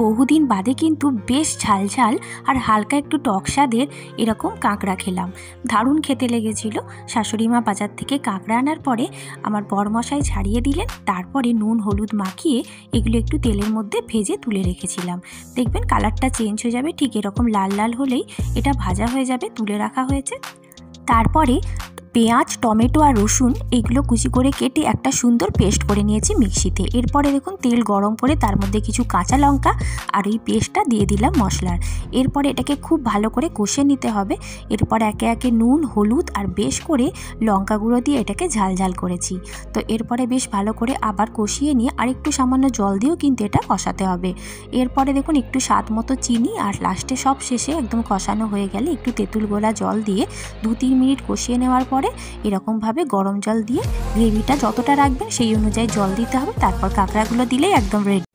বহুদিন বাদে কিন্তু বেশ ঝাল ঝাল আর হালকা একটু টক স্বাদের এরকম কাঁকড়া খেলাম। দারুণ খেতে লেগেছিল। শাশুড়ি মা বাজার থেকে কাঁকড়া আনার পরে আমার বরমশাই ছাড়িয়ে দিলেন, তারপরে নুন হলুদ মাখিয়ে এগুলো একটু তেলের মধ্যে ভেজে তুলে রেখেছিলাম। দেখবেন কালারটা চেঞ্জ হয়ে যাবে, ঠিক এরকম লাল লাল হলেই এটা ভাজা হয়ে যাবে, তুলে রাখা হয়েছে। তারপরে পেঁয়াজ, টমেটো আর রসুন এগুলো কুচি করে কেটে একটা সুন্দর পেস্ট করে নিয়েছি মিক্সিতে। এরপরে দেখুন তেল গরম করে তার মধ্যে কিছু কাঁচা লঙ্কা আর এই পেস্টটা দিয়ে দিলাম মশলার। এরপরে এটাকে খুব ভালো করে কষে নিতে হবে। এরপর একে একে নুন হলুদ আর বেশ করে লঙ্কা গুঁড়ো দিয়ে এটাকে ঝাল ঝাল করেছি। তো এরপরে বেশ ভালো করে আবার কষিয়ে নিয়ে আর একটু সামান্য জল দিয়েও কিন্তু এটা কষাতে হবে। এরপরে দেখুন একটু স্বাদ মতো চিনি আর লাস্টে সব শেষে একদম কষানো হয়ে গেলে একটু তেঁতুল গোলা জল দিয়ে 2-3 মিনিট কষিয়ে নেওয়ার পরে এরকমভাবে গরম জল দিয়ে গ্রেভিটা যতটা রাখবেন সেই অনুযায়ী জল দিতে হবে। তারপর কাঁকড়াগুলো দিলেই একদম রেডি।